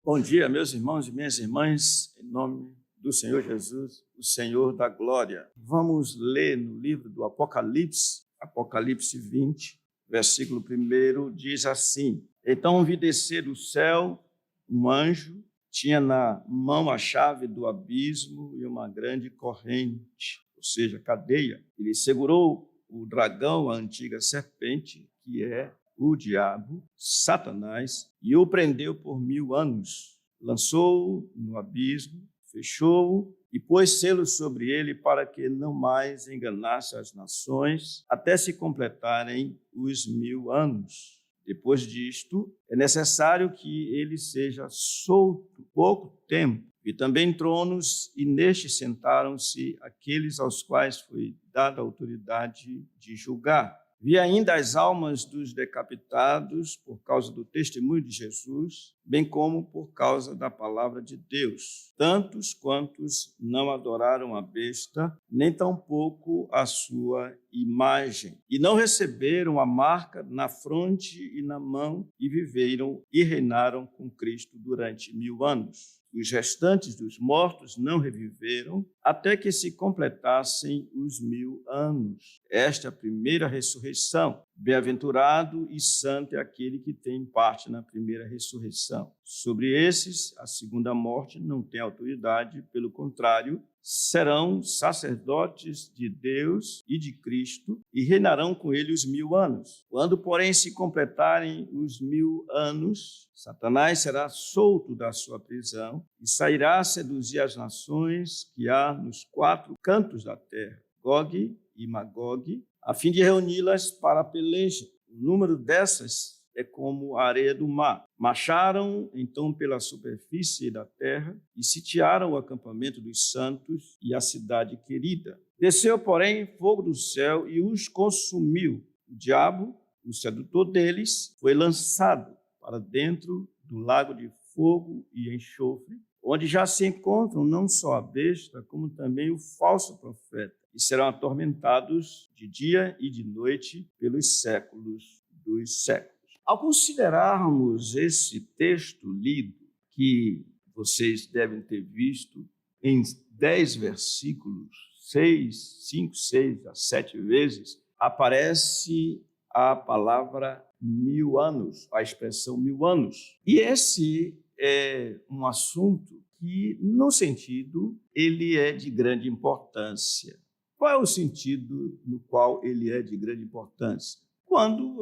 Bom dia, meus irmãos e minhas irmãs, em nome do Senhor Jesus, o Senhor da glória. Vamos ler no livro do Apocalipse, Apocalipse 20, versículo 1, diz assim: Então vi descer do céu um anjo, tinha na mão a chave do abismo e uma grande corrente, ou seja, cadeia. Ele segurou o dragão, a antiga serpente, que é o diabo, Satanás, e o prendeu por 1000 anos. Lançou-o no abismo, fechou-o e pôs selos sobre ele para que não mais enganasse as nações, até se completarem os 1000 anos. Depois disto, é necessário que ele seja solto pouco tempo. E também tronos, e nestes sentaram-se aqueles aos quais foi dada a autoridade de julgar. Vi ainda as almas dos decapitados por causa do testemunho de Jesus, bem como por causa da palavra de Deus, tantos quantos não adoraram a besta, nem tampouco a sua imagem, e não receberam a marca na fronte e na mão, e viveram e reinaram com Cristo durante 1000 anos. Os restantes dos mortos não reviveram até que se completassem os 1000 anos. Esta é a primeira ressurreição. Bem-aventurado e santo é aquele que tem parte na primeira ressurreição. Sobre esses, a segunda morte não tem autoridade, pelo contrário, serão sacerdotes de Deus e de Cristo e reinarão com ele os 1000 anos. Quando, porém, se completarem os 1000 anos, Satanás será solto da sua prisão e sairá a seduzir as nações que há nos 4 cantos da terra, Gog e Magog, a fim de reuni-las para a peleja. O número dessas é como a areia do mar. Marcharam, então, pela superfície da terra e sitiaram o acampamento dos santos e a cidade querida. Desceu, porém, fogo do céu e os consumiu. O diabo, o sedutor deles, foi lançado para dentro do lago de fogo e enxofre, onde já se encontram não só a besta, como também o falso profeta, e serão atormentados de dia e de noite pelos séculos dos séculos. Ao considerarmos esse texto lido, que vocês devem ter visto em 10 versículos, 5, 6 a 7 vezes, aparece a palavra 1000 anos, a expressão 1000 anos. E esse é um assunto que, no sentido, ele é de grande importância. Qual é o sentido no qual ele é de grande importância? Quando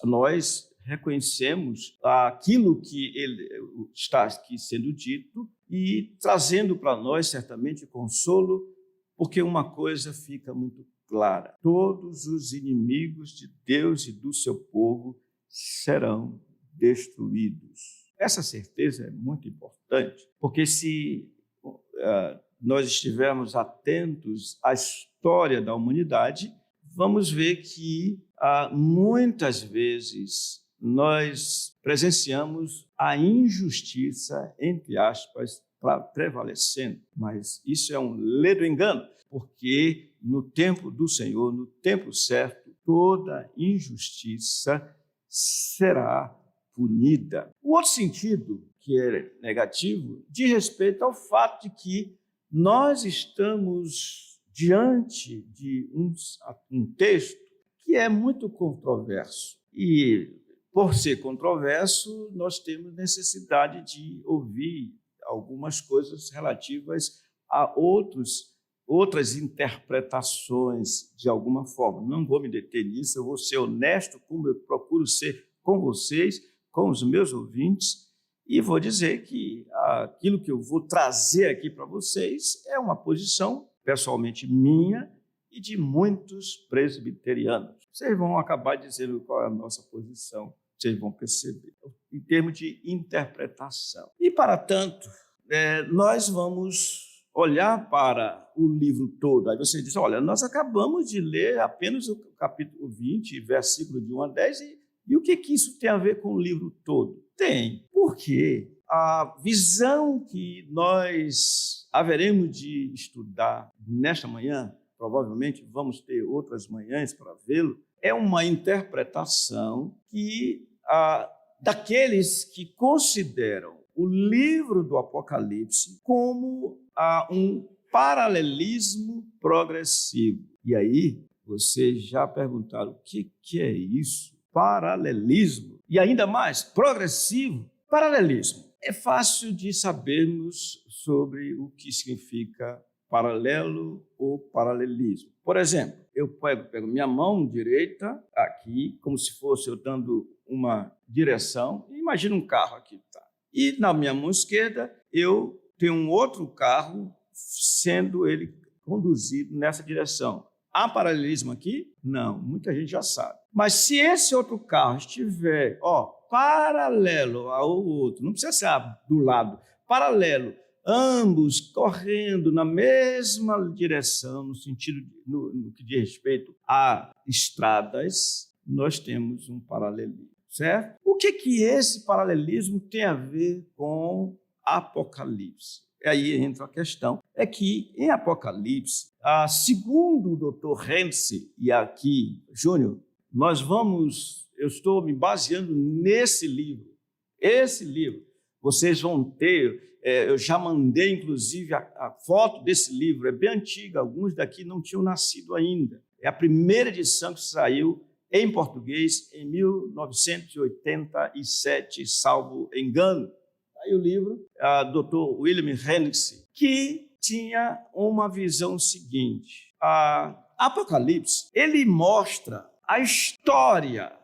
nós reconhecemos aquilo que está aqui sendo dito e trazendo para nós, certamente, consolo, porque uma coisa fica muito clara: todos os inimigos de Deus e do seu povo serão destruídos. Essa certeza é muito importante, porque se nós estivermos atentos à história da humanidade, vamos ver que muitas vezes nós presenciamos a injustiça, entre aspas, prevalecendo. Mas isso é um ledo engano, porque no tempo do Senhor, no tempo certo, toda injustiça será punida. O outro sentido, que é negativo, diz respeito ao fato de que nós estamos diante de um texto que é muito controverso. E, por ser controverso, nós temos necessidade de ouvir algumas coisas relativas a outras interpretações de alguma forma. Não vou me deter nisso, eu vou ser honesto, como eu procuro ser com vocês, com os meus ouvintes, e vou dizer que aquilo que eu vou trazer aqui para vocês é uma posição pessoalmente minha e de muitos presbiterianos. Vocês vão acabar dizendo qual é a nossa posição, vocês vão perceber, em termos de interpretação. E, para tanto, nós vamos olhar para o livro todo. Aí você diz: olha, nós acabamos de ler apenas o capítulo 20, versículo de 1 a 10, e o que isso tem a ver com o livro todo? Tem, porque a visão que nós haveremos de estudar nesta manhã, provavelmente vamos ter outras manhãs para vê-lo, é uma interpretação que daqueles que consideram o livro do Apocalipse como um paralelismo progressivo. E aí, vocês já perguntaram, o que é isso? Paralelismo. E ainda mais, progressivo. Paralelismo. É fácil de sabermos sobre o que significa paralelo ou paralelismo. Por exemplo, eu pego minha mão direita aqui, como se fosse eu dando uma direção, e imagina um carro aqui, tá? E na minha mão esquerda eu tenho um outro carro sendo ele conduzido nessa direção. Há paralelismo aqui? Não, muita gente já sabe. Mas se esse outro carro estiver, paralelo ao outro, não precisa ser do lado, paralelo, ambos correndo na mesma direção, no sentido, no que diz respeito a estradas, nós temos um paralelismo, certo? O que esse paralelismo tem a ver com Apocalipse? Aí entra a questão, é que em Apocalipse, segundo o Dr. Heinze, e aqui, Júnior, eu estou me baseando nesse livro. Esse livro, vocês vão ter, eu já mandei, inclusive, a foto desse livro, é bem antiga, alguns daqui não tinham nascido ainda. É a primeira edição que saiu em português em 1987, salvo engano. Aí o livro, Dr. William Heinze, que tinha uma visão seguinte. Apocalipse, ele mostra a história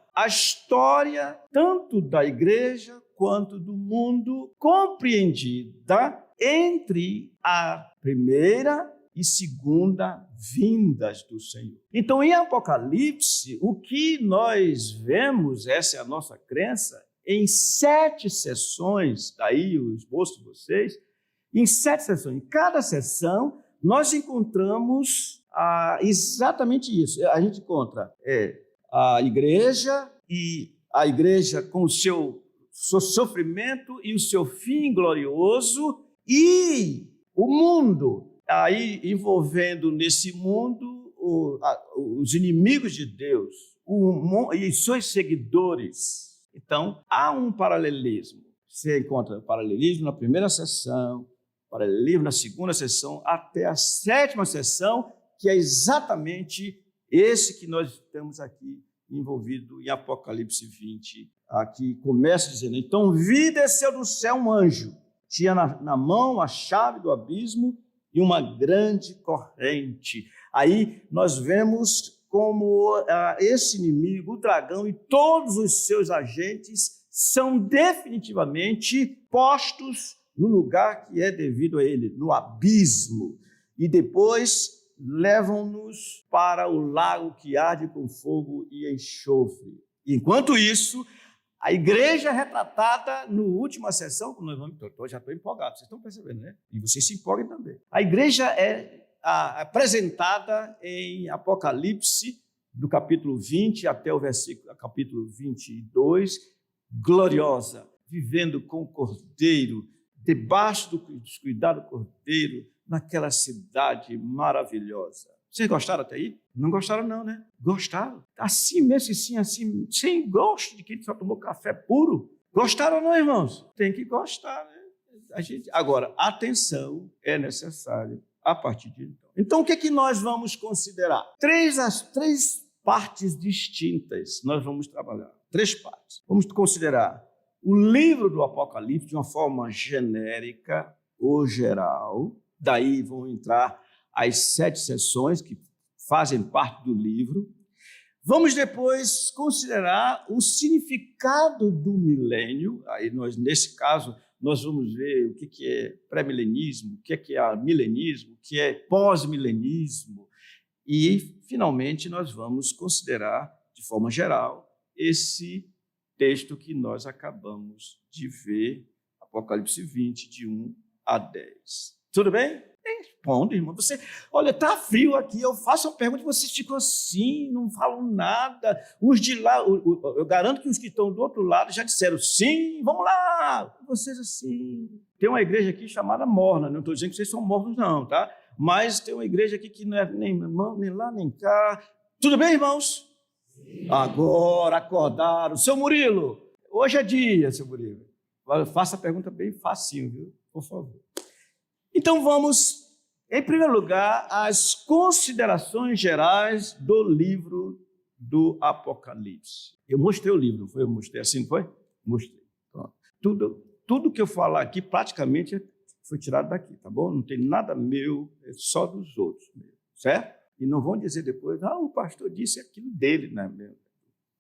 tanto da igreja quanto do mundo compreendida entre a primeira e segunda vindas do Senhor. Então, em Apocalipse, o que nós vemos, essa é a nossa crença, em 7 sessões, daí o esboço de vocês, em 7 sessões. Em cada sessão, nós encontramos exatamente isso. A gente encontra a igreja, e a igreja com o seu sofrimento e o seu fim glorioso, e o mundo, aí envolvendo nesse mundo os inimigos de Deus e seus seguidores. Então, há um paralelismo. Você encontra paralelismo na primeira sessão, paralelismo na segunda sessão, até a 7ª sessão, que é exatamente esse que nós estamos aqui envolvido em Apocalipse 20. Aqui começa dizendo, então vi desceu do céu um anjo, tinha na mão a chave do abismo e uma grande corrente. Aí nós vemos como esse inimigo, o dragão e todos os seus agentes são definitivamente postos no lugar que é devido a ele, no abismo. E depois levam-nos para o lago que arde com fogo e enxofre. Enquanto isso, a igreja retratada na última sessão, nós vamos, já estou empolgado, vocês estão percebendo, né? E vocês se empolguem também. A igreja é apresentada em Apocalipse, do capítulo 20 até o capítulo 22, gloriosa, vivendo com o Cordeiro, debaixo dos cuidados do Cordeiro, naquela cidade maravilhosa. Vocês gostaram até aí? Não gostaram não, né? Gostaram? Assim mesmo, assim, sem gosto de quem só tomou café puro. Gostaram não, irmãos? Tem que gostar, né? Agora, atenção é necessária a partir de então. Então, o que é que nós vamos considerar? As três partes distintas nós vamos trabalhar. 3 partes. Vamos considerar o livro do Apocalipse de uma forma genérica ou geral. Daí vão entrar as 7 sessões que fazem parte do livro. Vamos depois considerar o significado do milênio. Aí nesse caso, nós vamos ver o que é pré-milenismo, o que é milenismo, o que é pós-milenismo. E, finalmente, nós vamos considerar, de forma geral, esse texto que nós acabamos de ver, Apocalipse 20, de 1 a 10. Tudo bem? Responda, irmão. Olha, está frio aqui, eu faço uma pergunta e vocês ficam assim, não falam nada. Os de lá, eu garanto que os que estão do outro lado já disseram sim, vamos lá. Vocês assim. Tem uma igreja aqui chamada morna, não estou dizendo que vocês são mornos não, tá? Mas tem uma igreja aqui que não é nem lá nem cá. Tudo bem, irmãos? Sim. Agora acordaram. Seu Murilo, Hoje é dia, seu Murilo. Faça a pergunta bem facinho, viu? Por favor. Então vamos, em primeiro lugar, às considerações gerais do livro do Apocalipse. Eu mostrei o livro, não foi? Eu mostrei assim, não foi? Mostrei. Pronto. Tudo que eu falar aqui praticamente foi tirado daqui, tá bom? Não tem nada meu, é só dos outros, certo? E não vão dizer depois, o pastor disse aquilo dele, né?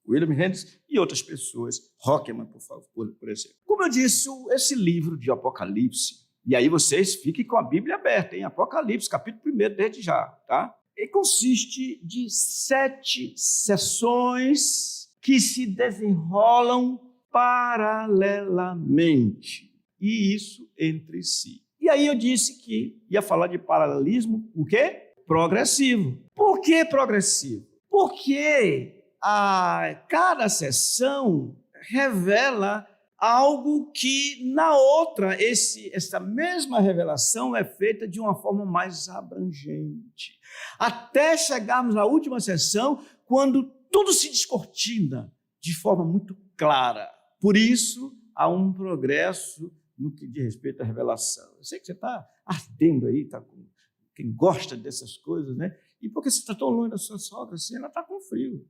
William Hendricks e outras pessoas, Rockman, por favor, por exemplo. Como eu disse, esse livro de Apocalipse, e aí vocês fiquem com a Bíblia aberta, hein? Apocalipse, capítulo 1, desde já, tá? Ele consiste de 7 sessões que se desenrolam paralelamente, e isso entre si. E aí eu disse que ia falar de paralelismo, o quê? Progressivo. Por que progressivo? Porque cada sessão revela algo que na outra, essa mesma revelação é feita de uma forma mais abrangente. Até chegarmos na última sessão, quando tudo se descortina de forma muito clara. Por isso, há um progresso no que diz respeito à revelação. Eu sei que você está ardendo aí, tá com quem gosta dessas coisas, né? E porque você está tão longe da sua sogra, assim, ela está com frio.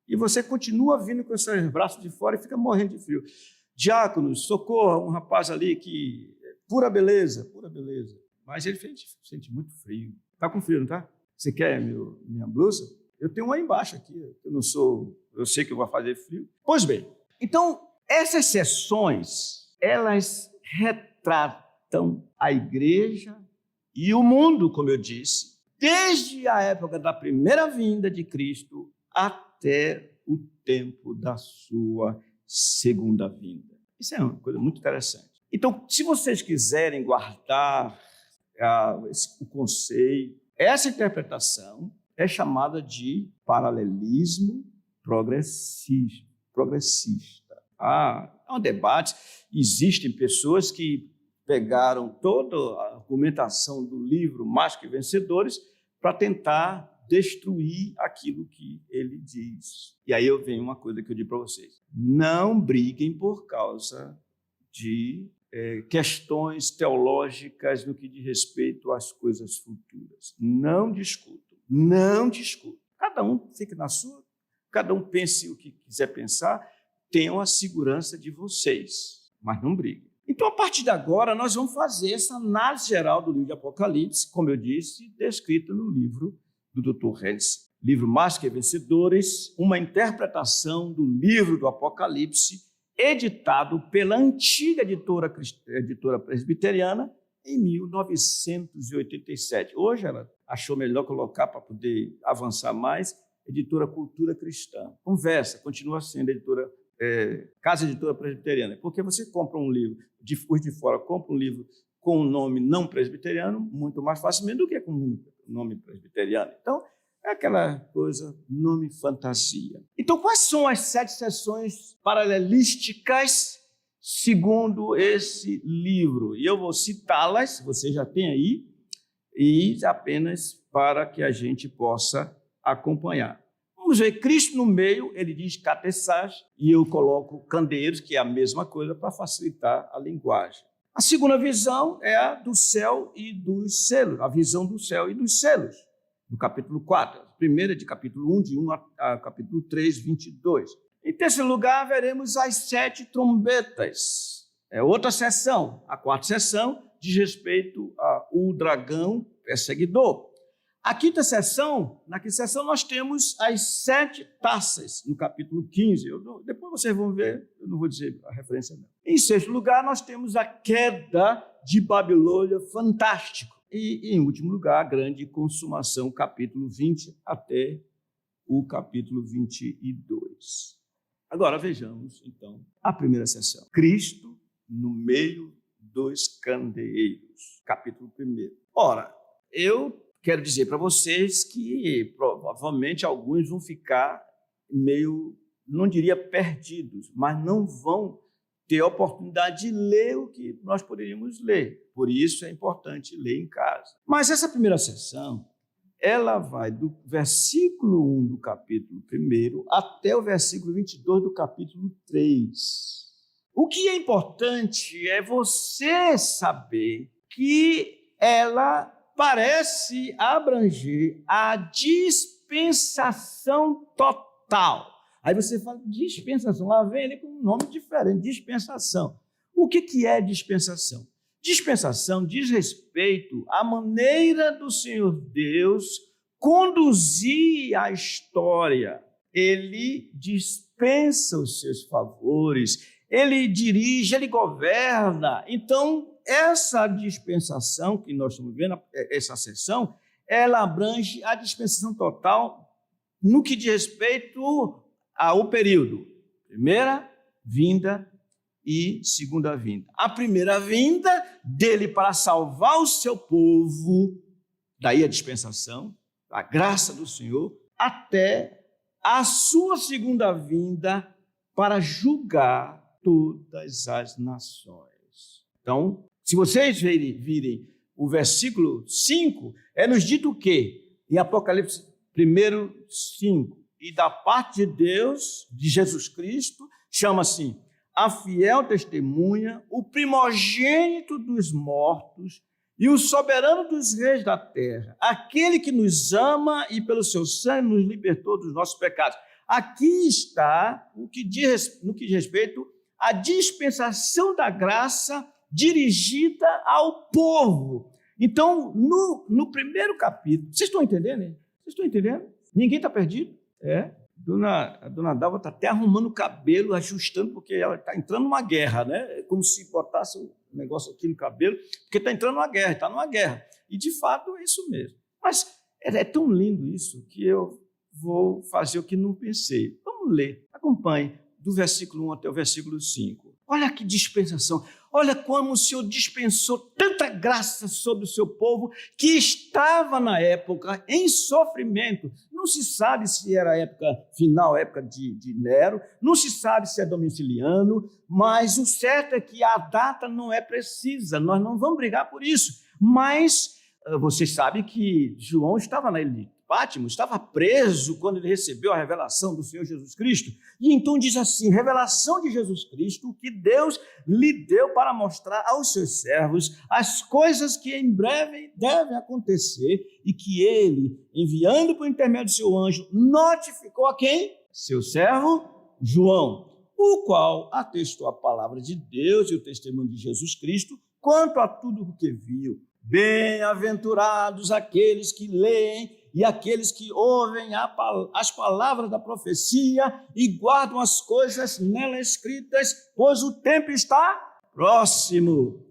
E você continua vindo com os seus braços de fora e fica morrendo de frio. Diáconos, socorra um rapaz ali que... Pura beleza. Mas ele sente muito frio. Está com frio, não está? Você quer minha blusa? Eu tenho uma embaixo aqui. Eu sei que eu vou fazer frio. Pois bem, então, essas sessões, elas retratam a igreja e o mundo, como eu disse, desde a época da primeira vinda de Cristo até o tempo da sua segunda vinda. Isso é uma coisa muito interessante. Então, se vocês quiserem guardar o conceito, essa interpretação é chamada de paralelismo progressista. Há um debate, existem pessoas que pegaram toda a argumentação do livro Mais que Vencedores para tentar destruir aquilo que ele diz. E aí vem uma coisa que eu digo para vocês. Não briguem por causa de questões teológicas no que diz respeito às coisas futuras. Não discutam. Cada um fique na sua, cada um pense o que quiser pensar, tenham a segurança de vocês, mas não briguem. Então, a partir de agora, nós vamos fazer essa análise geral do livro de Apocalipse, como eu disse, descrita no livro do Dr. Hendricks, livro Mais que Vencedores, uma interpretação do livro do Apocalipse, editado pela antiga editora presbiteriana em 1987. Hoje ela achou melhor colocar para poder avançar mais, editora Cultura Cristã. Continua sendo Casa Editora Presbiteriana, porque você compra um livro, os de fora compra um livro com um nome não presbiteriano, muito mais facilmente do que com um nome presbiteriano. Então, é aquela coisa, nome fantasia. Então, quais são as 7 sessões paralelísticas segundo esse livro? E eu vou citá-las, você já tem aí, e apenas para que a gente possa acompanhar. Vamos ver, Cristo no meio, ele diz cateçage, e eu coloco candeeiros, que é a mesma coisa, para facilitar a linguagem. A segunda visão é a do céu e dos selos, a visão do céu e dos selos, no capítulo 4. A primeira é de capítulo 1, de 1 a capítulo 3, 22. Em terceiro lugar, veremos as 7 trombetas. É outra sessão. A quarta sessão diz respeito ao dragão perseguidor. A quinta sessão, na quinta sessão, nós temos as 7 taças, no capítulo 15. Depois vocês vão ver, eu não vou dizer a referência não. Em sexto lugar, nós temos a queda de Babilônia, fantástico. E, em último lugar, a grande consumação, capítulo 20 até o capítulo 22. Agora vejamos, então, a primeira sessão. Cristo no meio dos candeeiros, capítulo 1. Ora, eu quero dizer para vocês que provavelmente alguns vão ficar meio, não diria perdidos, mas não vão ter a oportunidade de ler o que nós poderíamos ler. Por isso é importante ler em casa. Mas essa primeira sessão, ela vai do versículo 1 do capítulo 1 até o versículo 22 do capítulo 3. O que é importante é você saber que ela parece abranger a dispensação total. Aí você fala, dispensação, lá vem ele com um nome diferente, dispensação. O que é dispensação? Dispensação diz respeito à maneira do Senhor Deus conduzir a história. Ele dispensa os seus favores, ele dirige, ele governa. Então, essa dispensação que nós estamos vendo, essa seção, ela abrange a dispensação total no que diz respeito ao período. Primeira vinda e segunda vinda. A primeira vinda dele para salvar o seu povo, daí a dispensação, a graça do Senhor, até a sua segunda vinda para julgar todas as nações. Então, se vocês virem o versículo 5, é nos dito o quê? Em Apocalipse 1:5, e da parte de Deus, de Jesus Cristo, chama assim, a fiel testemunha, o primogênito dos mortos e o soberano dos reis da terra, aquele que nos ama e pelo seu sangue nos libertou dos nossos pecados. Aqui está no que diz respeito à dispensação da graça dirigida ao povo. Então, no primeiro capítulo, vocês estão entendendo, hein? Vocês estão entendendo? Ninguém está perdido? A dona Dalva está até arrumando o cabelo, ajustando, porque ela está entrando numa guerra, né? É como se botasse um negócio aqui no cabelo, porque está entrando numa guerra, está numa guerra. E, de fato, é isso mesmo. Mas é tão lindo isso que eu vou fazer o que não pensei. Vamos ler, acompanhe, do versículo 1 até o versículo 5. Olha que dispensação, olha como o Senhor dispensou tanta graça sobre o seu povo que estava na época em sofrimento. Não se sabe se era a época final, época de Nero, não se sabe se é Domiciliano, mas o certo é que a data não é precisa, nós não vamos brigar por isso. Mas vocês sabem que João estava na ilha de Patmos, estava preso quando ele recebeu a revelação do Senhor Jesus Cristo. E então diz assim, revelação de Jesus Cristo, que Deus lhe deu para mostrar aos seus servos as coisas que em breve devem acontecer e que ele, enviando por intermédio do seu anjo, notificou a quem? Seu servo João, o qual atestou a palavra de Deus e o testemunho de Jesus Cristo quanto a tudo o que viu. Bem-aventurados aqueles que leem e aqueles que ouvem as palavras da profecia e guardam as coisas nela escritas, pois o tempo está próximo.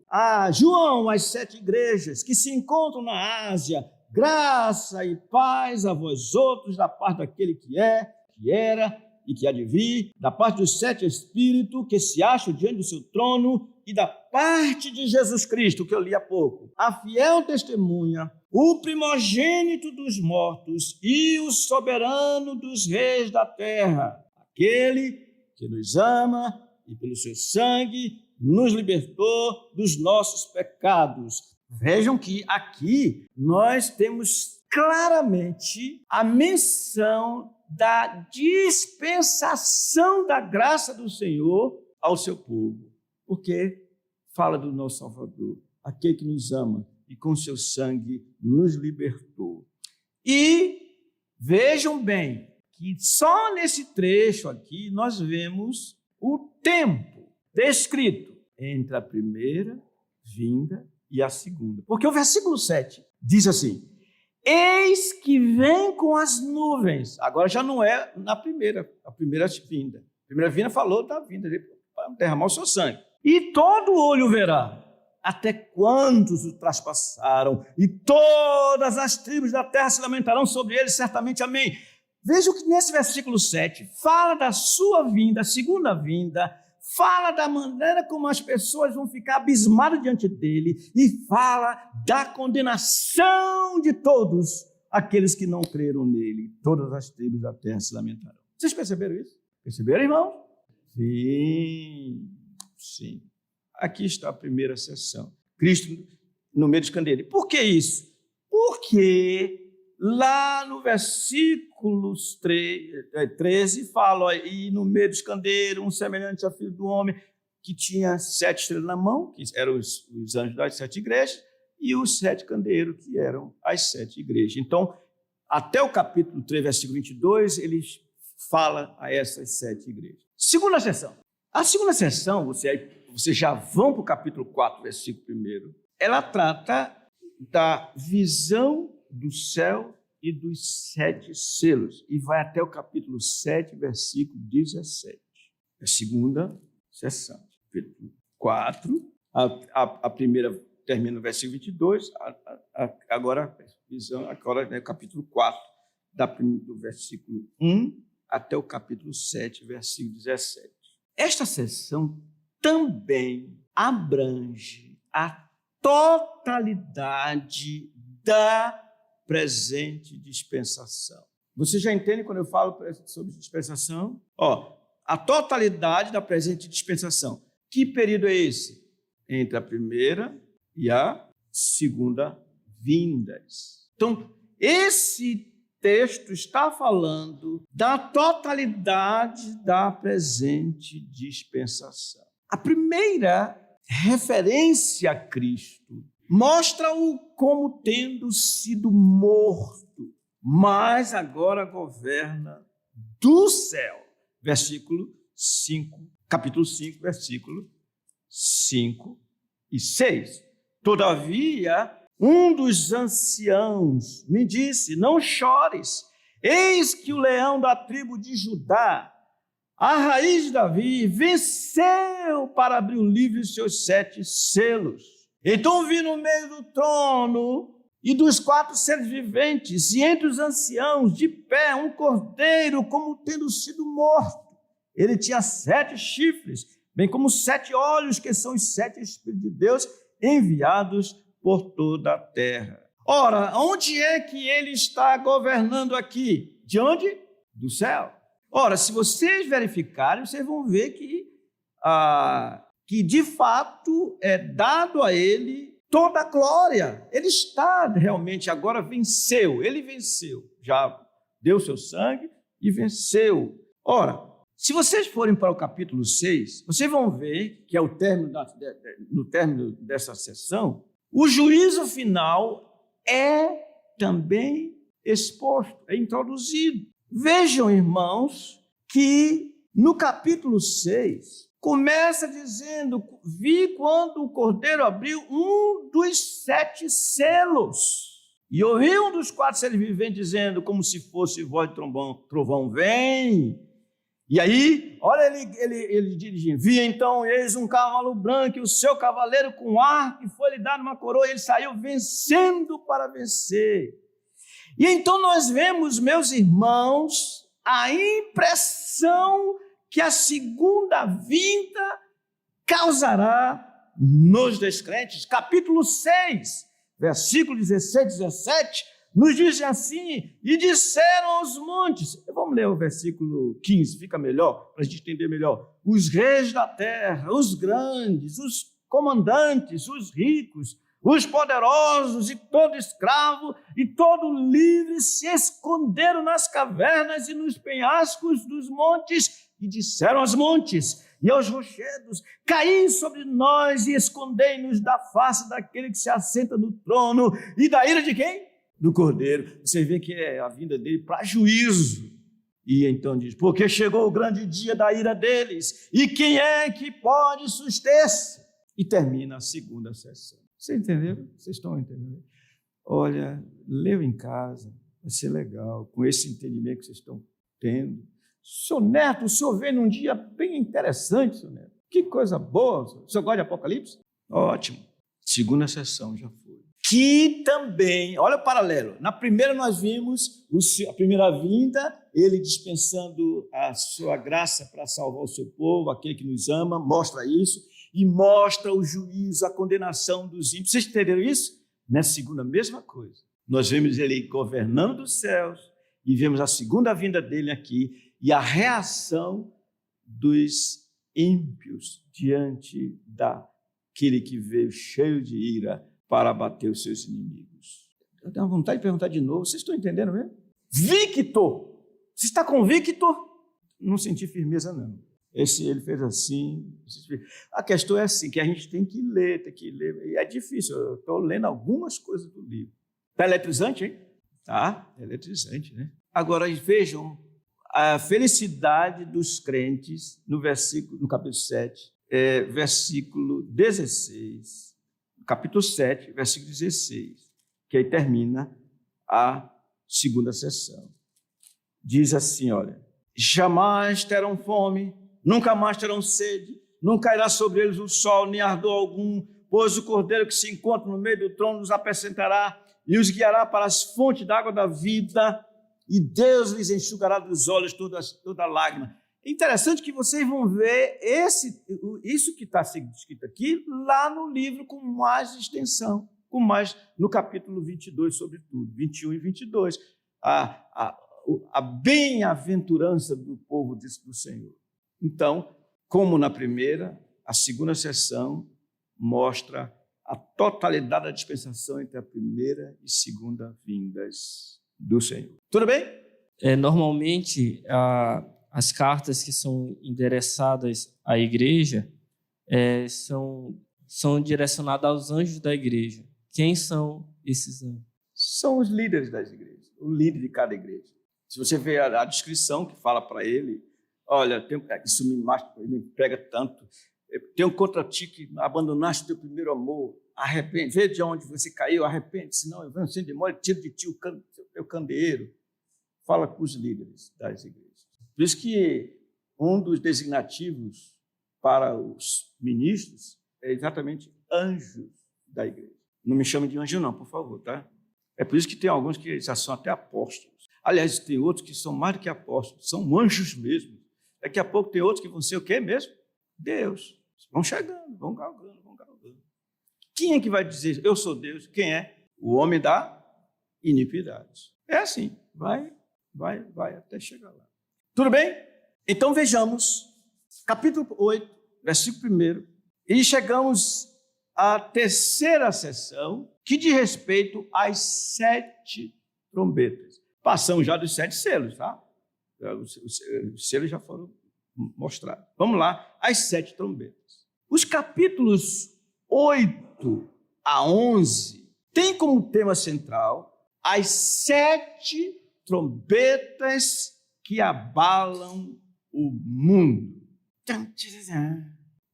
João, as 7 igrejas que se encontram na Ásia, graça e paz a vós outros da parte daquele que é, que era e que há de vir, da parte dos 7 Espíritos que se acham diante do seu trono e da parte de Jesus Cristo, que eu li há pouco, a fiel testemunha, o primogênito dos mortos e o soberano dos reis da terra, aquele que nos ama e pelo seu sangue nos libertou dos nossos pecados. Vejam que aqui nós temos claramente a menção da dispensação da graça do Senhor ao seu povo, porque fala do nosso Salvador, aquele que nos ama e com seu sangue nos libertou. E vejam bem que só nesse trecho aqui nós vemos o tempo descrito entre a primeira vinda e a segunda. Porque o versículo 7 diz assim, eis que vem com as nuvens. Agora já não é a primeira vinda. A primeira vinda falou da vinda dele para derramar o seu sangue. E todo olho verá, até quantos o traspassaram, e todas as tribos da terra se lamentarão sobre ele, certamente, amém. Vejam que nesse versículo 7, fala da sua vinda, a segunda vinda, fala da maneira como as pessoas vão ficar abismadas diante dele, e fala da condenação de todos aqueles que não creram nele. Todas as tribos da terra se lamentarão. Vocês perceberam isso? Perceberam, irmão? Sim. Aqui está a primeira sessão. Cristo no meio dos candeeiros. Por que isso? Porque lá no versículo 13 fala, e no meio dos candeeiros, um semelhante ao Filho do Homem, que tinha 7 estrelas na mão, que eram os anjos das 7 igrejas, e os 7 candeeiros, que eram as 7 igrejas. Então, até o capítulo 3, versículo 22, ele fala a essas 7 igrejas. Segunda sessão. A segunda sessão, vocês já vão para o capítulo 4, versículo 1, ela trata da visão do céu e dos 7 selos, e vai até o capítulo 7, versículo 17. É a segunda sessão. Capítulo 4, a primeira termina no versículo 22, agora é o capítulo 4, do versículo 1 até o capítulo 7, versículo 17. Esta sessão também abrange a totalidade da presente dispensação. Você já entende quando eu falo sobre dispensação? A totalidade da presente dispensação. Que período é esse? Entre a primeira e a segunda vindas. Então, esse texto está falando da totalidade da presente dispensação. A primeira referência a Cristo mostra-o como tendo sido morto, mas agora governa do céu. Capítulo 5, versículo 5 e 6. Todavia, um dos anciãos me disse: não chores, eis que o leão da tribo de Judá, a raiz de Davi, venceu para abrir o livro de seus 7 selos. Então vi no meio do trono e dos 4 seres viventes, e entre os anciãos, de pé, um cordeiro como tendo sido morto. Ele tinha 7 chifres, bem como 7 olhos, que são os 7 Espíritos de Deus enviados por toda a terra. Ora, onde é que ele está governando aqui? De onde? Do céu. Ora, se vocês verificarem, vocês vão ver que de fato é dado a ele toda a glória. Ele está realmente agora venceu, ele venceu, já deu seu sangue e venceu. Ora, se vocês forem para o capítulo 6, vocês vão ver que é no término dessa sessão, o juízo final é também exposto, é introduzido. Vejam, irmãos, que no capítulo 6, começa dizendo: vi quando o cordeiro abriu um dos 7 selos, e ouvi um dos 4 seres viventes dizendo, como se fosse voz de trovão, vem. E aí, olha ele dirigindo: vi então, eis um cavalo branco, e o seu cavaleiro com arco, e foi-lhe dado uma coroa, e ele saiu vencendo para vencer. E então nós vemos, meus irmãos, a impressão que a segunda vinda causará nos descrentes. Capítulo 6, versículo 16 e 17, nos diz assim: e disseram aos montes. Vamos ler o versículo 15, fica melhor, para a gente entender melhor. Os reis da terra, os grandes, os comandantes, os ricos, os poderosos e todo escravo e todo livre se esconderam nas cavernas e nos penhascos dos montes, e disseram aos montes e aos rochedos: caí sobre nós e escondei-nos da face daquele que se assenta no trono e da ira de quem? Do Cordeiro. Você vê que é a vinda dele para juízo. E então diz: porque chegou o grande dia da ira deles, e quem é que pode suster-se? E termina a segunda sessão. Vocês entenderam? Vocês estão entendendo? Olha, leu em casa, vai ser legal, com esse entendimento que vocês estão tendo. Senhor Neto, o senhor veio num dia bem interessante, senhor Neto. Que coisa boa. O senhor gosta de Apocalipse? Ótimo. Segunda sessão já foi. Que também, olha o paralelo. Na primeira nós vimos a primeira vinda, ele dispensando a sua graça para salvar o seu povo, aquele que nos ama, mostra isso. E mostra o juízo, a condenação dos ímpios. Vocês entenderam isso? Na segunda, a mesma coisa. Nós vemos ele governando dos céus e vemos a segunda vinda dele aqui e a reação dos ímpios diante daquele que veio cheio de ira para abater os seus inimigos. Eu tenho vontade de perguntar de novo. Vocês estão entendendo mesmo? Victor! Você está convicto? Não senti firmeza, não. Ele fez assim. A questão é assim, que a gente tem que ler. E é difícil, eu estou lendo algumas coisas do livro. Está eletrizante, hein? Tá, eletrizante, né? Agora, vejam a felicidade dos crentes no capítulo 7, versículo 16, capítulo 7, versículo 16, que aí termina a segunda sessão. Diz assim, olha, jamais terão fome, nunca mais terão sede, não cairá sobre eles o sol, nem ardor algum, pois o cordeiro que se encontra no meio do trono os apacentará e os guiará para as fontes da água da vida, e Deus lhes enxugará dos olhos toda lágrima. É interessante que vocês vão ver isso que está escrito aqui lá no livro com mais extensão, no capítulo 22, sobretudo, 21 e 22. A bem-aventurança do povo do Senhor. Então, como na primeira, a segunda sessão mostra a totalidade da dispensação entre a primeira e segunda vindas do Senhor. Tudo bem? Normalmente, as cartas que são endereçadas à igreja são direcionadas aos anjos da igreja. Quem são esses anjos? São os líderes das igrejas, o líder de cada igreja. Se você vê a descrição que fala para ele, olha, isso me pega tanto. Tenho contra ti que abandonaste o teu primeiro amor. Arrepende, vê de onde você caiu, arrepende, senão eu venho sem demora e tiro de ti o teu candeeiro. Fala com os líderes das igrejas. Por isso que um dos designativos para os ministros é exatamente anjos da igreja. Não me chame de anjo não, por favor, tá? É por isso que tem alguns que já são até apóstolos. Aliás, tem outros que são mais do que apóstolos, são anjos mesmo. Daqui a pouco tem outros que vão ser o quê mesmo? Deus. Vão chegando, vão galgando. Quem é que vai dizer, eu sou Deus? Quem é? O homem da iniquidade. É assim, vai até chegar lá. Tudo bem? Então vejamos, capítulo 8, versículo 1, e chegamos à terceira sessão, que diz respeito às 7 trombetas. Passamos já dos 7 selos, tá? Os selos já foram mostrados. Vamos lá, as 7 trombetas. Os capítulos 8 a 11 têm como tema central as 7 trombetas que abalam o mundo.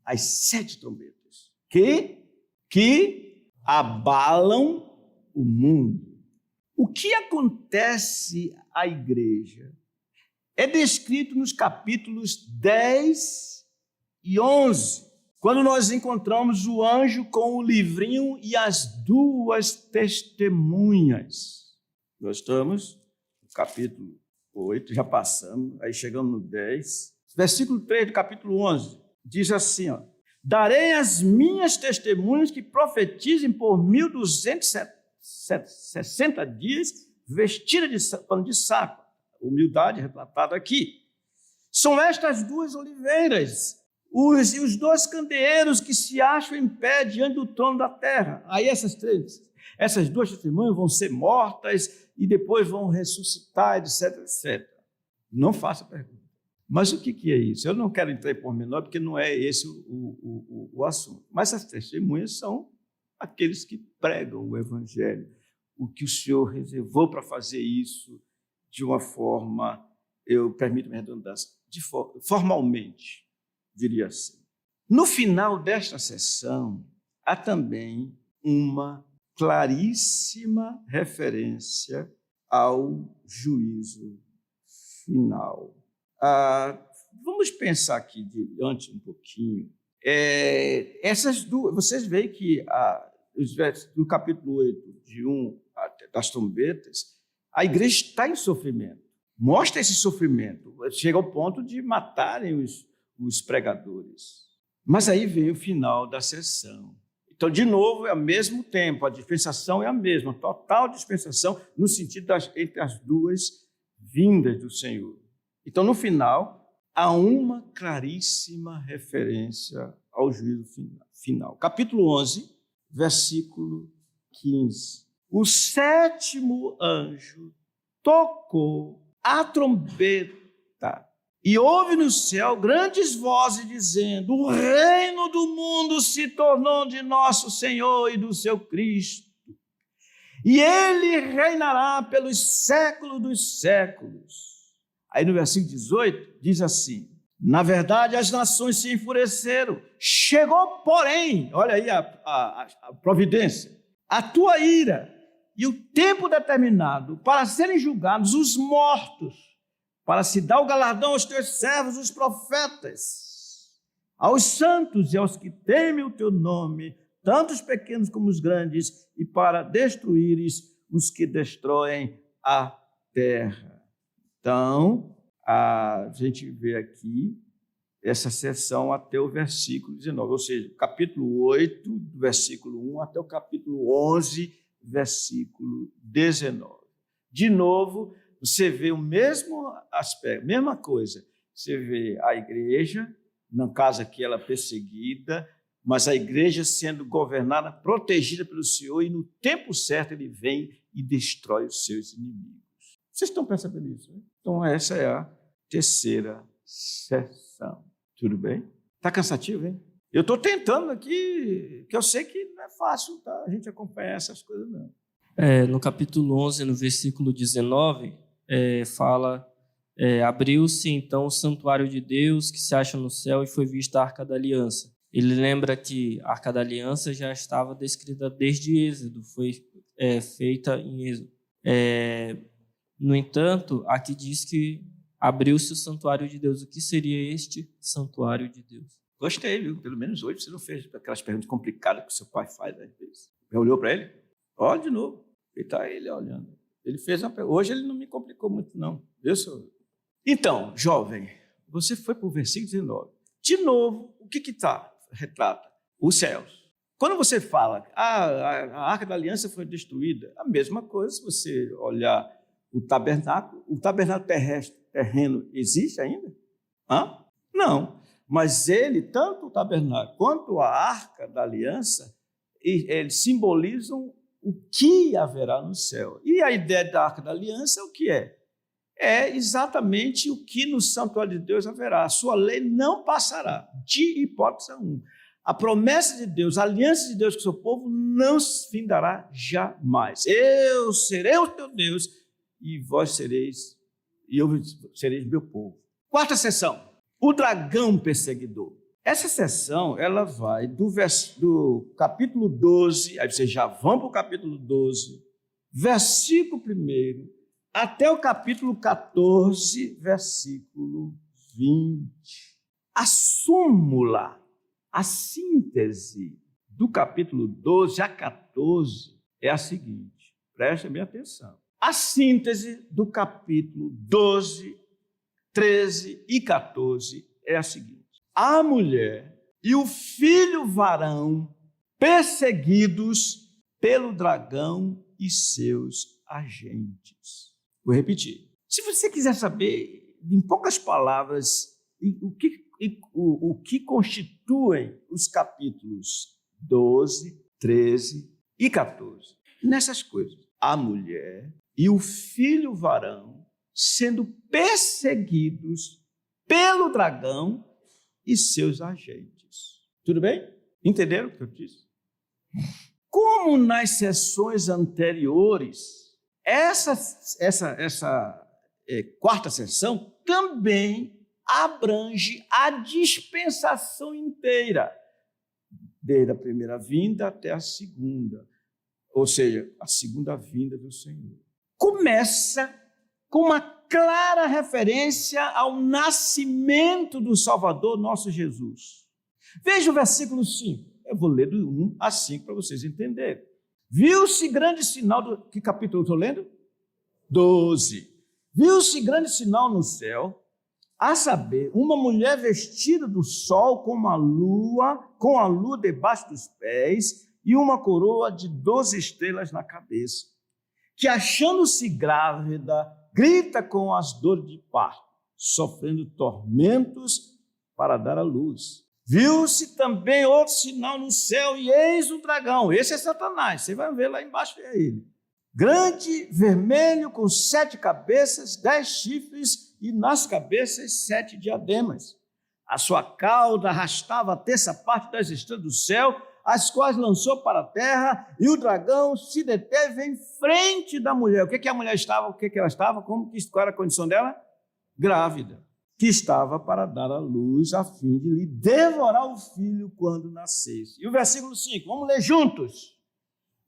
As 7 trombetas que abalam o mundo. O que acontece à igreja é descrito nos capítulos 10 e 11, quando nós encontramos o anjo com o livrinho e as 2 testemunhas. Nós estamos no capítulo 8, já passamos, aí chegamos no 10. Versículo 3 do capítulo 11, diz assim, ó, darei as minhas testemunhas que profetizem por 1260 dias, vestida de pano de saco. Humildade retratada aqui. São estas 2 oliveiras, os 2 candeeiros que se acham em pé diante do trono da terra. Aí essas 2 testemunhas vão ser mortas e depois vão ressuscitar, etc, etc. Não faça pergunta. Mas o que é isso? Eu não quero entrar em pormenor, porque não é esse o assunto. Mas as testemunhas são aqueles que pregam o evangelho, o que o Senhor reservou para fazer isso de uma forma, eu permito-me redundância, formalmente, diria assim. No final desta sessão, há também uma claríssima referência ao juízo final. Vamos pensar aqui diante um pouquinho. Essas 2, vocês veem que no capítulo 8, de 1 das trombetas, a igreja está em sofrimento. Mostra esse sofrimento. Chega ao ponto de matarem os pregadores. Mas aí vem o final da sessão. Então, de novo, é ao mesmo tempo, a dispensação é a mesma, total dispensação, no sentido entre as 2 vindas do Senhor. Então, no final, há uma claríssima referência ao juízo final. Capítulo 11, versículo 15. O 7º anjo tocou a trombeta E houve no céu grandes vozes dizendo: o reino do mundo se tornou de nosso Senhor e do seu Cristo, e ele reinará pelos séculos dos séculos. Aí no versículo 18 diz assim: na verdade as nações se enfureceram, chegou porém, olha aí a providência, a tua ira e o tempo determinado para serem julgados os mortos, para se dar o galardão aos teus servos, os profetas, aos santos e aos que temem o teu nome, tanto os pequenos como os grandes, e para destruíres os que destroem a terra. Então, a gente vê aqui essa seção até o versículo 19, ou seja, capítulo 8, do versículo 1 até o capítulo 11, versículo 19. De novo, você vê o mesmo aspecto, mesma coisa. Você vê a igreja, no caso aqui ela perseguida, mas a igreja sendo governada, protegida pelo Senhor, e no tempo certo ele vem e destrói os seus inimigos. Vocês estão percebendo isso, né? Então essa é a terceira sessão. Tudo bem? Está cansativo, hein? Eu estou tentando aqui, que eu sei que não é fácil, tá? A gente acompanhar essas coisas, não. No capítulo 11, no versículo 19, fala: abriu-se então o santuário de Deus que se acha no céu, e foi vista a Arca da Aliança. Ele lembra que a Arca da Aliança já estava descrita desde Êxodo, foi feita em Êxodo. No entanto, aqui diz que abriu-se o santuário de Deus. O que seria este santuário de Deus? Gostei, viu? Pelo menos hoje você não fez aquelas perguntas complicadas que o seu pai faz às vezes. Você olhou para ele? Olha de novo. E está ele olhando. Ele fez uma pergunta. Hoje ele não me complicou muito, não. Viu, senhor? Então, jovem, você foi para o versículo 19. De novo, o que está? Retrata os céus. Quando você fala a Arca da Aliança foi destruída, a mesma coisa se você olhar o tabernáculo terreno existe ainda? Não. Mas ele, tanto o tabernáculo quanto a Arca da Aliança, eles simbolizam o que haverá no céu. E a ideia da Arca da Aliança é o que é? É exatamente o que no santuário de Deus haverá. A sua lei não passará, de hipótese alguma. A promessa de Deus, a aliança de Deus com o seu povo não se findará jamais. Eu serei o teu Deus e vós sereis, e eu sereis meu povo. Quarta sessão, o dragão perseguidor. Essa sessão, ela vai do capítulo 12, aí vocês já vão para o capítulo 12, versículo 1, até o capítulo 14, versículo 20. A súmula, a síntese do capítulo 12 a 14 é a seguinte, prestem bem atenção. A síntese do capítulo 12, 13 e 14 é a seguinte: a mulher e o filho varão perseguidos pelo dragão e seus agentes. Vou repetir. Se você quiser saber, em poucas palavras, o que constituem os capítulos 12, 13 e 14, nessas coisas, a mulher e o filho varão sendo perseguidos pelo dragão e seus agentes. Tudo bem? Entenderam o que eu disse? Como nas sessões anteriores, essa quarta sessão também abrange a dispensação inteira, desde a primeira vinda até a segunda, ou seja, a segunda vinda do Senhor. Começa com uma clara referência ao nascimento do Salvador, nosso Jesus. Veja o versículo 5. Eu vou ler do 1 a 5 para vocês entenderem. Viu-se grande sinal que capítulo eu estou lendo? 12. Viu-se grande sinal no céu, a saber, uma mulher vestida do sol com a lua debaixo dos pés e uma coroa de 12 estrelas na cabeça, que, achando-se grávida, grita com as dores de parto, sofrendo tormentos para dar à luz. Viu-se também outro sinal no céu, e eis o dragão. Esse é Satanás, você vai ver lá embaixo, é ele. Grande, vermelho, com 7 cabeças, 10 chifres e nas cabeças 7 diademas. A sua cauda arrastava a terça parte das estrelas do céu, as quais lançou para a terra, e o dragão se deteve em frente da mulher. O que a mulher estava? O que ela estava? Qual era a condição dela? Grávida, que estava para dar à luz a fim de lhe devorar o filho quando nascesse. E o versículo 5, vamos ler juntos.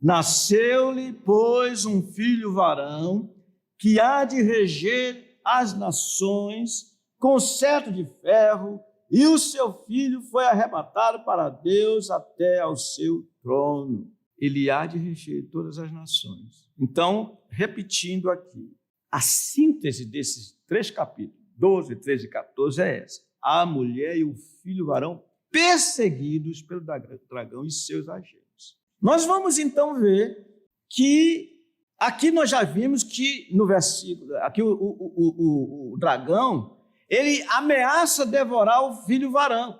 Nasceu-lhe, pois, um filho varão, que há de reger as nações com cetro de ferro, e o seu filho foi arrebatado para Deus até ao seu trono. Ele há de reger todas as nações. Então, repetindo aqui, a síntese desses 3 capítulos, 12, 13 e 14, é essa. A mulher e o filho varão perseguidos pelo dragão e seus agentes. Nós vamos então ver que aqui nós já vimos que no versículo, aqui o dragão, ele ameaça devorar o filho varão.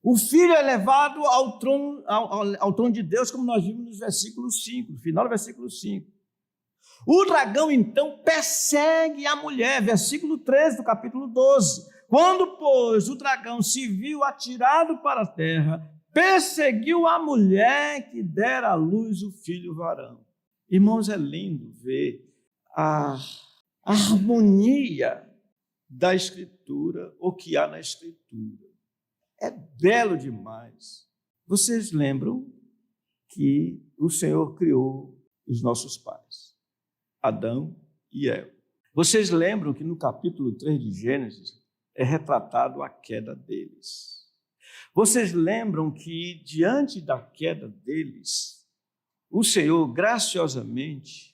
O filho é levado ao trono de Deus, como nós vimos no versículo 5, no final do versículo 5. O dragão, então, persegue a mulher, versículo 13 do capítulo 12. Quando, pois, o dragão se viu atirado para a terra, perseguiu a mulher que dera à luz o filho varão. Irmãos, é lindo ver a harmonia da Escritura, o que há na Escritura. É belo demais. Vocês lembram que o Senhor criou os nossos pais, Adão e Eva. Vocês lembram que no capítulo 3 de Gênesis é retratado a queda deles. Vocês lembram que diante da queda deles, o Senhor graciosamente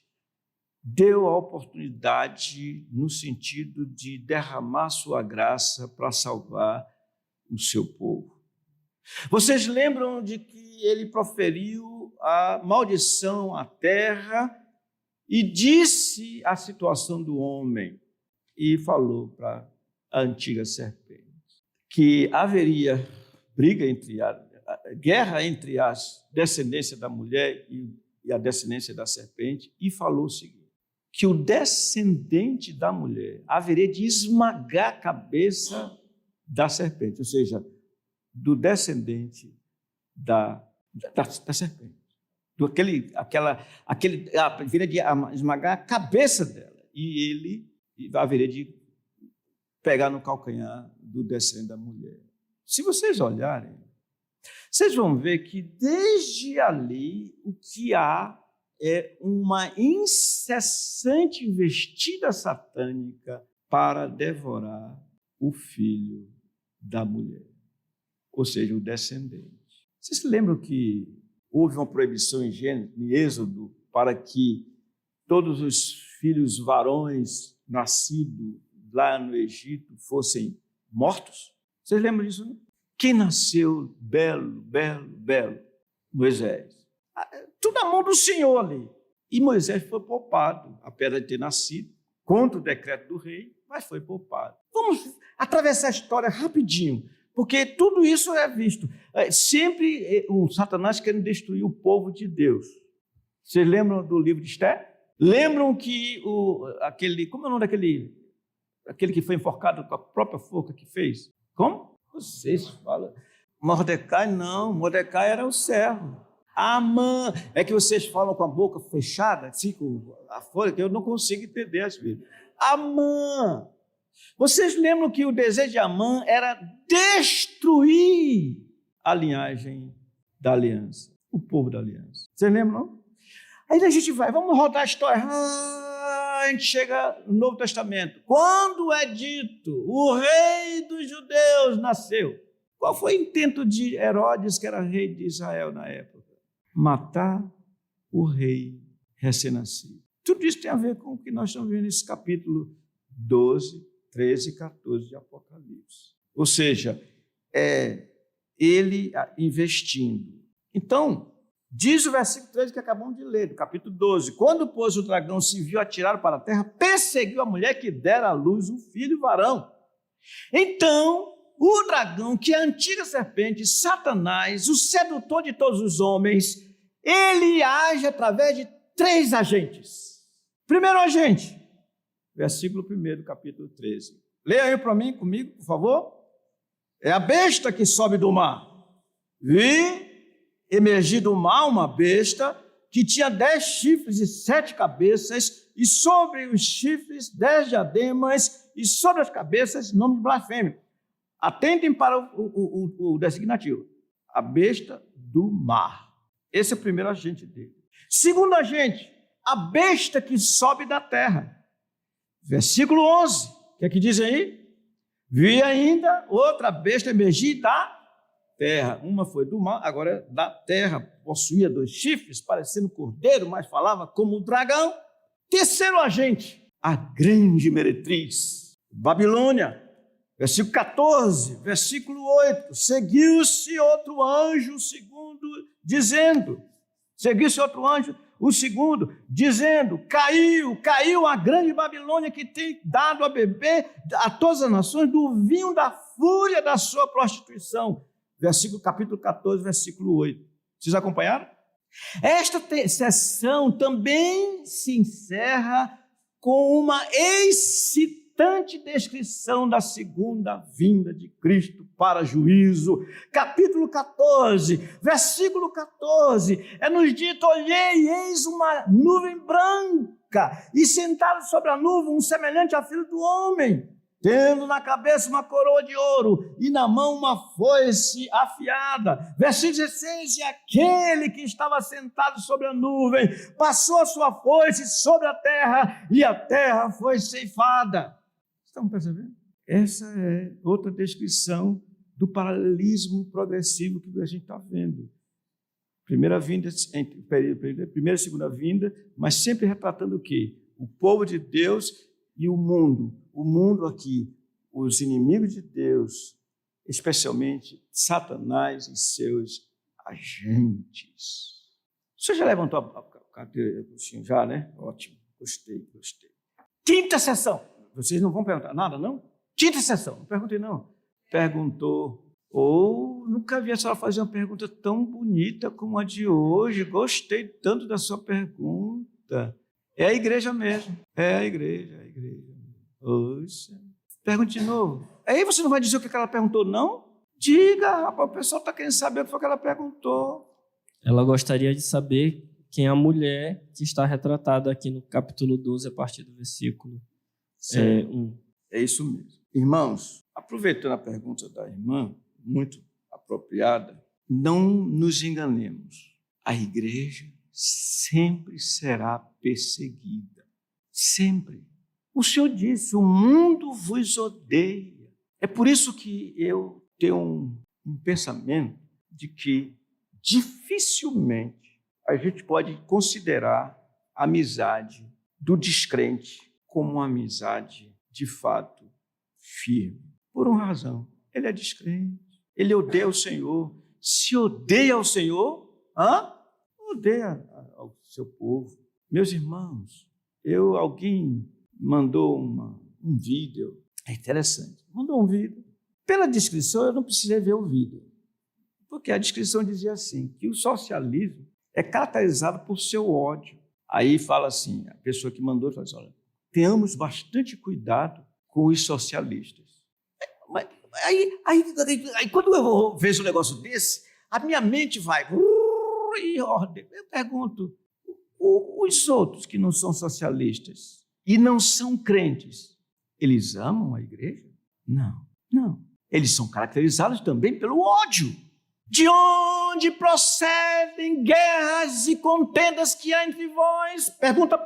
deu a oportunidade no sentido de derramar sua graça para salvar o seu povo. Vocês lembram de que ele proferiu a maldição à terra e disse a situação do homem e falou para a antiga serpente que haveria guerra entre a descendência da mulher e a descendência da serpente, e falou o seguinte, que o descendente da mulher haveria de esmagar a cabeça da serpente, ou seja, do descendente da serpente. Haveria de esmagar a cabeça dela, e ele haveria de pegar no calcanhar do descendente da mulher. Se vocês olharem, vocês vão ver que desde ali o que há é uma incessante investida satânica para devorar o filho da mulher, ou seja, o descendente. Vocês se lembram que houve uma proibição em Êxodo para que todos os filhos varões nascidos lá no Egito fossem mortos? Vocês lembram disso, não? Quem nasceu belo? Moisés. Tudo na mão do Senhor ali. E Moisés foi poupado, apesar de ter nascido contra o decreto do rei, mas foi poupado. Vamos atravessar a história rapidinho, porque tudo isso é visto. Sempre o Satanás querendo destruir o povo de Deus. Vocês lembram do livro de Esté? Lembram que como é o nome aquele que foi enforcado com a própria forca que fez? Como? Vocês falam. Mordecai não, Mordecai era o servo. Amã, é que vocês falam com a boca fechada, assim, com a folha, que eu não consigo entender às vezes. Amã. Vocês lembram que o desejo de Amã era destruir a linhagem da aliança, o povo da aliança. Vocês lembram, não? Aí a gente vamos rodar a história. A gente chega no Novo Testamento. Quando é dito, o rei dos judeus nasceu. Qual foi o intento de Herodes, que era rei de Israel na época? Matar o rei recém-nascido. Tudo isso tem a ver com o que nós estamos vendo nesse capítulo 12, 13 e 14 de Apocalipse. Ou seja, ele investindo. Então, diz o versículo 13 que acabamos de ler, do capítulo 12. Quando, pois, o dragão se viu atirado para a terra, perseguiu a mulher que dera à luz um filho varão. Então, o dragão, que é a antiga serpente, Satanás, o sedutor de todos os homens, ele age através de 3 agentes. Primeiro agente, versículo 1 do capítulo 13. Leia aí para mim, comigo, por favor. É a besta que sobe do mar. Vi emergir do mar uma besta que tinha 10 chifres e 7 cabeças, e sobre os chifres 10 diademas, e sobre as cabeças nome de blasfêmia. Atentem para o designativo. A besta do mar. Esse é o primeiro agente dele. Segundo agente, a besta que sobe da terra. Versículo 11. O que é que diz aí? Vi ainda outra besta emergir da terra. Uma foi do mar, agora é da terra. Possuía 2 chifres, parecendo cordeiro, mas falava como um dragão. Terceiro agente, a grande meretriz, Babilônia. Versículo 14, versículo 8. Seguiu-se outro anjo, o segundo, dizendo... Seguiu-se outro anjo, o segundo, dizendo, caiu a grande Babilônia que tem dado a beber a todas as nações do vinho da fúria da sua prostituição. Capítulo 14, versículo 8. Vocês acompanharam? Esta sessão também se encerra com uma excitante descrição da segunda vinda de Cristo para juízo. Capítulo 14, versículo 14, é-nos dito, olhei, eis uma nuvem branca, e sentado sobre a nuvem um semelhante a filho do homem, tendo na cabeça uma coroa de ouro, e na mão uma foice afiada. Versículo 16, e aquele que estava sentado sobre a nuvem, passou a sua foice sobre a terra, e a terra foi ceifada. Estão percebendo? Essa é outra descrição do paralelismo progressivo que a gente está vendo. Primeira vinda, primeira e segunda vinda, mas sempre retratando o quê? O povo de Deus e o mundo. O mundo aqui, os inimigos de Deus, especialmente Satanás e seus agentes. Você já levantou a cadeira, já, né? Ótimo, gostei. Quinta sessão. Vocês não vão perguntar nada, não? Quinta sessão, não perguntei, não. Perguntou, nunca vi a senhora fazer uma pergunta tão bonita como a de hoje. Gostei tanto da sua pergunta. É a igreja mesmo. É a igreja. Poxa. Pergunte de novo. Aí você não vai dizer o que ela perguntou, não? Diga, rapaz, o pessoal está querendo saber o que foi que ela perguntou. Ela gostaria de saber quem é a mulher que está retratada aqui no capítulo 12, a partir do versículo 1. É isso mesmo. Irmãos, aproveitando a pergunta da irmã, muito apropriada, não nos enganemos. A igreja sempre será perseguida. Sempre. O Senhor disse, o mundo vos odeia. É por isso que eu tenho um pensamento de que dificilmente a gente pode considerar a amizade do descrente como uma amizade de fato firme. Por uma razão, ele é descrente, ele odeia o Senhor. Se odeia ao Senhor, odeia ao seu povo. Meus irmãos, alguém mandou um vídeo, é interessante, mandou um vídeo. Pela descrição, eu não precisei ver o vídeo, porque a descrição dizia assim, que o socialismo é caracterizado por seu ódio. Aí fala assim, a pessoa que mandou fala assim, olha, tenhamos bastante cuidado com os socialistas. Aí quando eu vejo um negócio desse, a minha mente vai e ordem. Eu pergunto, os outros que não são socialistas e não são crentes, eles amam a igreja? Não. Eles são caracterizados também pelo ódio. De onde procedem guerras e contendas que há entre vós? Pergunta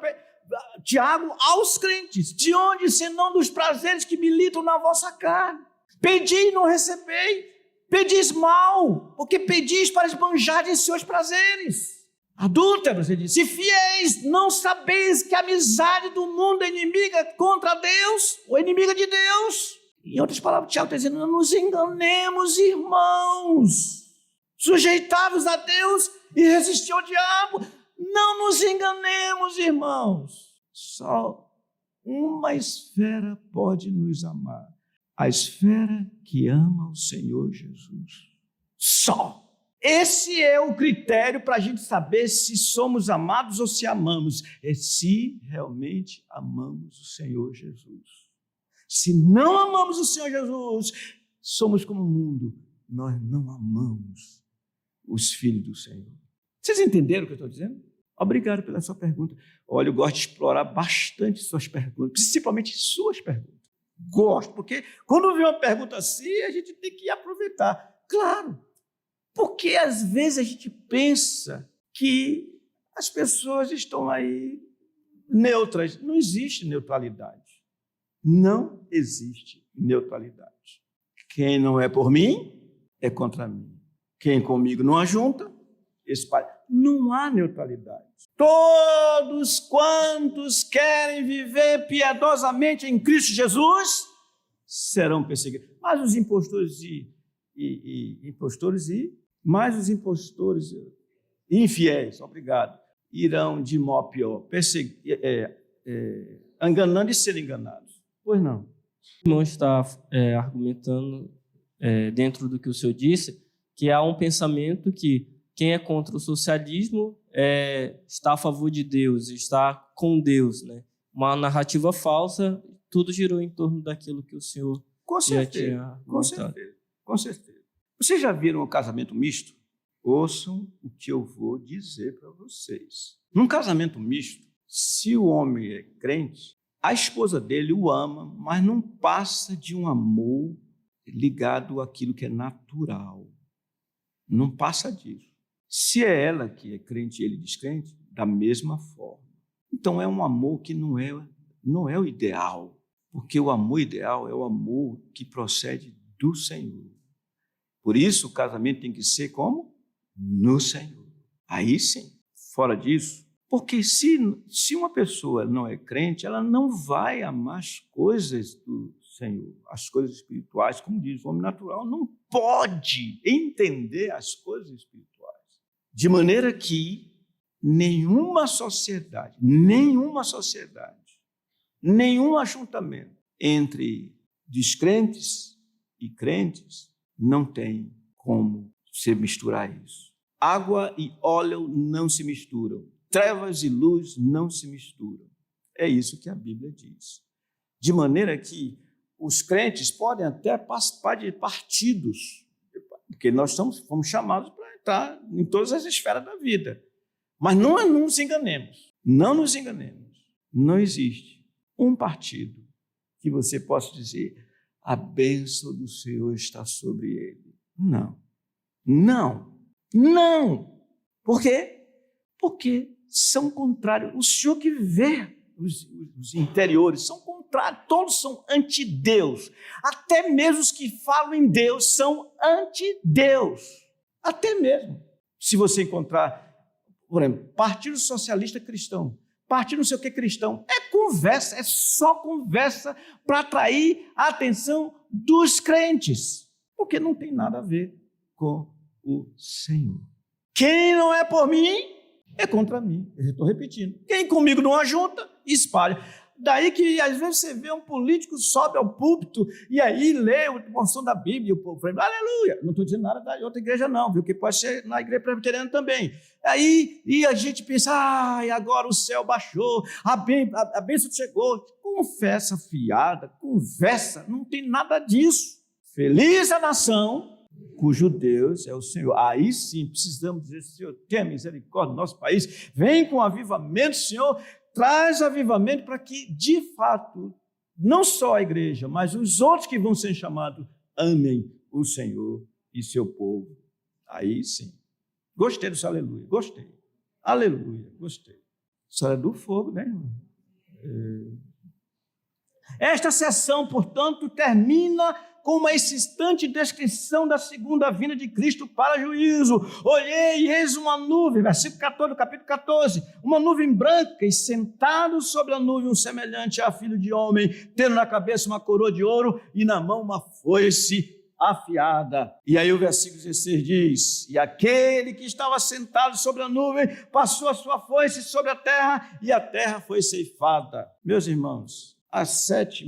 Tiago aos crentes, de onde senão dos prazeres que militam na vossa carne? Pedi e não recebei, pedis mal, porque pedis para esbanjar de seus prazeres. Adúlteros, ele disse, e fiéis, não sabeis que a amizade do mundo é inimiga contra Deus, ou inimiga de Deus? Em outras palavras, Tiago está dizendo, não nos enganemos, irmãos, sujeitáveis a Deus e resistir ao diabo. Não nos enganemos, irmãos. Só uma esfera pode nos amar. A esfera que ama o Senhor Jesus. Só. Esse é o critério para a gente saber se somos amados ou se amamos. É se realmente amamos o Senhor Jesus. Se não amamos o Senhor Jesus, somos como o mundo. Nós não amamos os filhos do Senhor. Vocês entenderam o que eu estou dizendo? Obrigado pela sua pergunta. Olha, eu gosto de explorar bastante suas perguntas, principalmente suas perguntas. Gosto, porque quando vem uma pergunta assim, a gente tem que aproveitar. Claro, porque às vezes a gente pensa que as pessoas estão aí neutras. Não existe neutralidade. Não existe neutralidade. Quem não é por mim, é contra mim. Quem comigo não ajunta, espalha. Não há neutralidade. Todos quantos querem viver piedosamente em Cristo Jesus serão perseguidos. Mas os impostores mais os impostores infiéis, obrigado, irão de mal a pior, enganando e sendo enganados. Pois não. O irmão está argumentando, dentro do que o senhor disse, que há um pensamento que quem é contra o socialismo está a favor de Deus, está com Deus, né? Uma narrativa falsa, tudo girou em torno daquilo que o senhor já tinha mostrado. Com certeza. Vocês já viram um casamento misto? Ouçam o que eu vou dizer para vocês. Num casamento misto, se o homem é crente, a esposa dele o ama, mas não passa de um amor ligado àquilo que é natural. Não passa disso. Se é ela que é crente e ele descrente, da mesma forma. Então é um amor que não é o ideal, porque o amor ideal é o amor que procede do Senhor. Por isso o casamento tem que ser como? No Senhor. Aí sim, fora disso, porque se uma pessoa não é crente, ela não vai amar as coisas do Senhor, as coisas espirituais, como diz o homem natural, não pode entender as coisas espirituais. De maneira que nenhuma sociedade, nenhum ajuntamento entre descrentes e crentes não tem como se misturar isso. Água e óleo não se misturam. Trevas e luz não se misturam. É isso que a Bíblia diz. De maneira que os crentes podem até participar de partidos, porque nós fomos chamados para entrar em todas as esferas da vida. Mas não nos enganemos. Não nos enganemos. Não existe um partido que você possa dizer a bênção do Senhor está sobre ele. Não. Por quê? Porque são contrários. O Senhor que vê os interiores são contrários, todos são anti-Deus. Até mesmo os que falam em Deus são anti-Deus. Até mesmo. Se você encontrar, por exemplo, Partido Socialista Cristão, Partido não sei o que cristão, é conversa, é só conversa para atrair a atenção dos crentes, porque não tem nada a ver com o Senhor. Quem não é por mim, é contra mim. Eu estou repetindo. Quem comigo não ajunta, espalha. Daí que às vezes você vê um político sobe ao púlpito e aí lê uma porção da Bíblia e o povo fala, aleluia. Não estou dizendo nada da outra igreja não, viu? Que pode ser na igreja presbiteriana também. Aí e a gente pensa, agora o céu baixou, a bênção chegou. Confessa fiada, conversa, não tem nada disso. Feliz a nação cujo Deus é o Senhor. Aí sim precisamos dizer, Senhor, tenha misericórdia do nosso país, vem com avivamento, Senhor, traz avivamento para que, de fato, não só a igreja, mas os outros que vão ser chamados, amem o Senhor e seu povo. Aí sim. Gostei do seu aleluia, gostei. Aleluia, gostei. Isso é do fogo, né, irmão? Esta sessão, portanto, termina com uma insistente descrição da segunda vinda de Cristo para juízo. Olhei e eis uma nuvem, versículo 14 do capítulo 14, uma nuvem branca, e sentado sobre a nuvem um semelhante a filho de homem, tendo na cabeça uma coroa de ouro e na mão uma foice afiada. E aí o versículo 16 diz, e aquele que estava sentado sobre a nuvem passou a sua foice sobre a terra, e a terra foi ceifada. Meus irmãos, as sete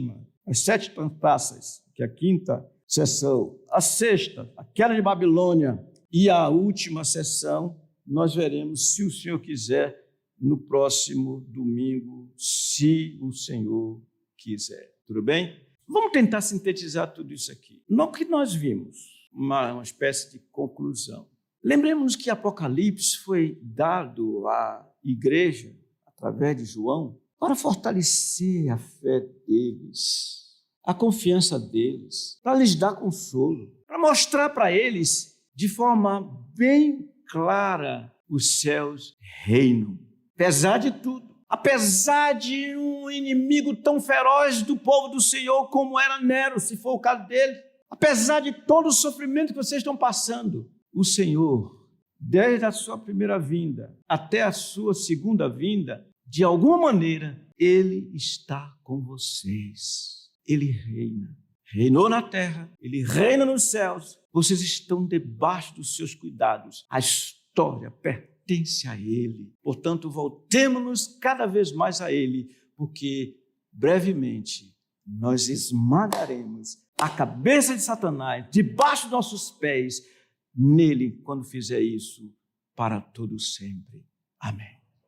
taças, que é a quinta sessão, a sexta, a queda de Babilônia, E a última sessão nós veremos, se o Senhor quiser, no próximo domingo, se o Senhor quiser. Tudo bem? Vamos tentar sintetizar tudo isso aqui. No que nós vimos, uma espécie de conclusão. Lembremos que Apocalipse foi dado à igreja, através de João, para fortalecer a fé deles, a confiança deles, para lhes dar consolo, para mostrar para eles, de forma bem clara, os céus reinam. Apesar de tudo, apesar de um inimigo tão feroz do povo do Senhor como era Nero, se for o caso dele, apesar de todo o sofrimento que vocês estão passando, o Senhor, desde a sua primeira vinda até a sua segunda vinda, de alguma maneira, Ele está com vocês. Ele reina. Reinou na terra, Ele reina nos céus. Vocês estão debaixo dos seus cuidados. A história pertence a Ele. Portanto, voltemos-nos cada vez mais a Ele, porque brevemente nós esmagaremos a cabeça de Satanás debaixo dos nossos pés, nele, quando fizer isso, para todo sempre. Amém.